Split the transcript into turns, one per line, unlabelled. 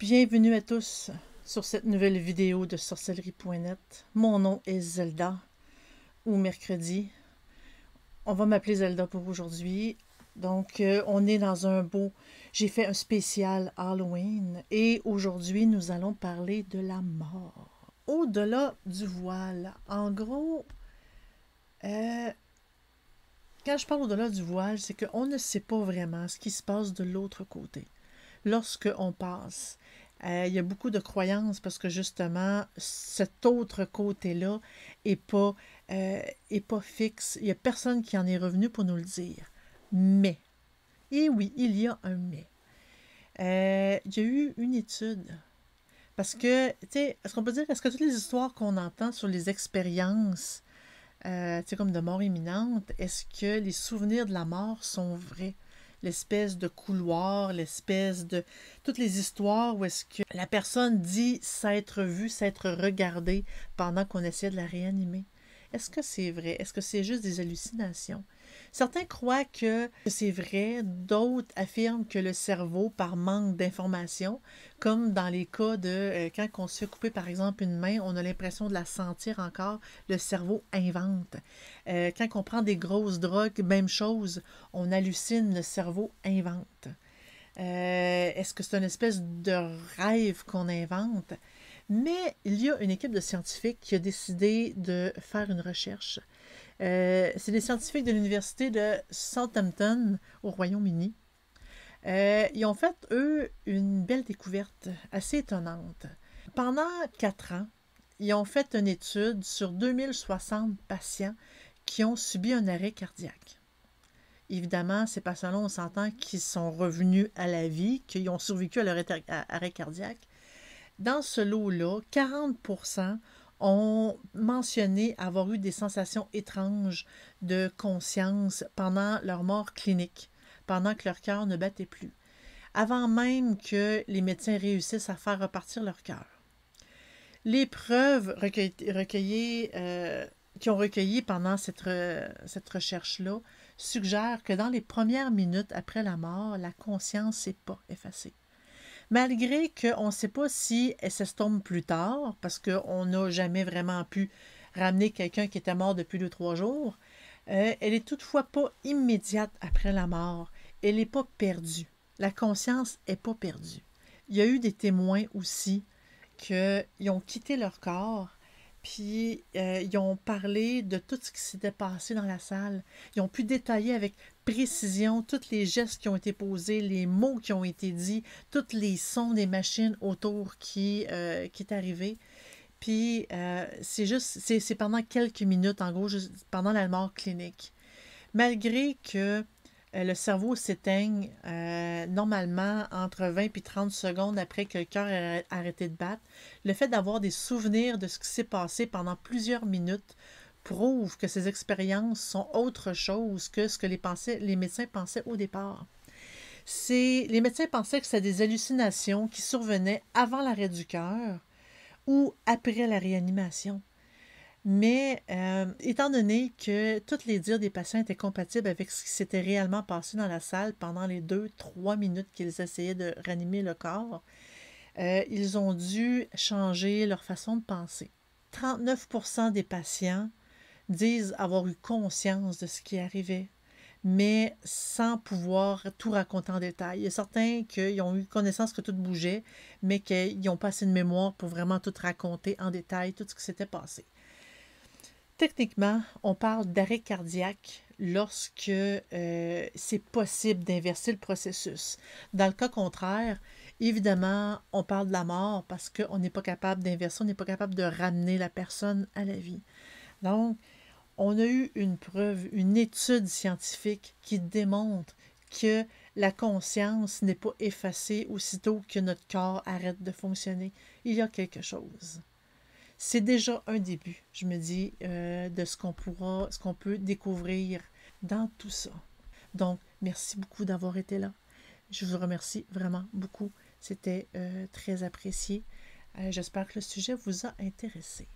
Bienvenue à tous sur cette nouvelle vidéo de sorcellerie.net. Mon nom est Zelda, ou mercredi. On va m'appeler Zelda pour aujourd'hui. Donc, on est dans un beau... J'ai fait un spécial Halloween et aujourd'hui, nous allons parler de la mort. Au-delà du voile, en gros, quand je parle au-delà du voile, c'est qu'on ne sait pas vraiment ce qui se passe de l'autre côté. Lorsque on passe, il y a beaucoup de croyances parce que justement, cet autre côté-là n'est pas fixe. Il n'y a personne qui en est revenu pour nous le dire. Mais, et oui, il y a un mais. Il y a eu une étude. Parce que, tu sais, est-ce qu'on peut dire, est-ce que toutes les histoires qu'on entend sur les expériences, tu sais, comme de mort imminente, est-ce que les souvenirs de la mort sont vrais? L'espèce de couloir, l'espèce de... Toutes les histoires où est-ce que la personne dit s'être vue, s'être regardée pendant qu'on essaie de la réanimer. Est-ce que c'est vrai? Est-ce que c'est juste des hallucinations? Certains croient que c'est vrai, d'autres affirment que le cerveau, par manque d'informations, comme dans les cas de quand on se fait couper par exemple une main, on a l'impression de la sentir encore, le cerveau invente. Quand on prend des grosses drogues, même chose, on hallucine, le cerveau invente. Est-ce que c'est une espèce de rêve qu'on invente? Mais il y a une équipe de scientifiques qui a décidé de faire une recherche. C'est des scientifiques de l'université de Southampton au Royaume-Uni. Ils ont fait, eux, une belle découverte assez étonnante. Pendant 4 ans, ils ont fait une étude sur 2060 patients qui ont subi un arrêt cardiaque. Évidemment, ces patients-là, on s'entend qu'ils sont revenus à la vie, qu'ils ont survécu à leur arrêt cardiaque. Dans ce lot-là, 40% ont mentionné avoir eu des sensations étranges de conscience pendant leur mort clinique, pendant que leur cœur ne battait plus, avant même que les médecins réussissent à faire repartir leur cœur. Les preuves qui ont recueilli pendant cette recherche-là suggèrent que dans les premières minutes après la mort, la conscience n'est pas effacée. Malgré qu'on ne sait pas si elle s'estompe plus tard, parce qu'on n'a jamais vraiment pu ramener quelqu'un qui était mort depuis 2-3 jours, elle est toutefois pas immédiate après la mort. Elle n'est pas perdue. La conscience n'est pas perdue. Il y a eu des témoins aussi qu'ils ont quitté leur corps, puis ils ont parlé de tout ce qui s'était passé dans la salle. Ils ont pu détailler avec précision tous les gestes qui ont été posés, les mots qui ont été dits, tous les sons des machines autour qui est arrivé. Puis c'est pendant quelques minutes, en gros, juste pendant la mort clinique. Malgré que le cerveau s'éteigne normalement entre 20 et 30 secondes après que le cœur ait arrêté de battre. Le fait d'avoir des souvenirs de ce qui s'est passé pendant plusieurs minutes prouve que ces expériences sont autre chose que ce que les médecins pensaient au départ. Les médecins pensaient que c'était des hallucinations qui survenaient avant l'arrêt du cœur ou après la réanimation. Mais étant donné que tous les dires des patients étaient compatibles avec ce qui s'était réellement passé dans la salle pendant les 2-3 minutes qu'ils essayaient de ranimer le corps, ils ont dû changer leur façon de penser. 39% des patients disent avoir eu conscience de ce qui arrivait, mais sans pouvoir tout raconter en détail. Il y a certains qui ont eu connaissance que tout bougeait, mais qu'ils n'ont pas assez de mémoire pour vraiment tout raconter en détail, tout ce qui s'était passé. Techniquement, on parle d'arrêt cardiaque lorsque c'est possible d'inverser le processus. Dans le cas contraire, évidemment, on parle de la mort parce qu'on n'est pas capable d'inverser, on n'est pas capable de ramener la personne à la vie. Donc, on a eu une preuve, une étude scientifique qui démontre que la conscience n'est pas effacée aussitôt que notre corps arrête de fonctionner. Il y a quelque chose. C'est déjà un début, je me dis, de ce qu'on peut découvrir dans tout ça. Donc, merci beaucoup d'avoir été là. Je vous remercie vraiment beaucoup. C'était très apprécié. J'espère que le sujet vous a intéressé.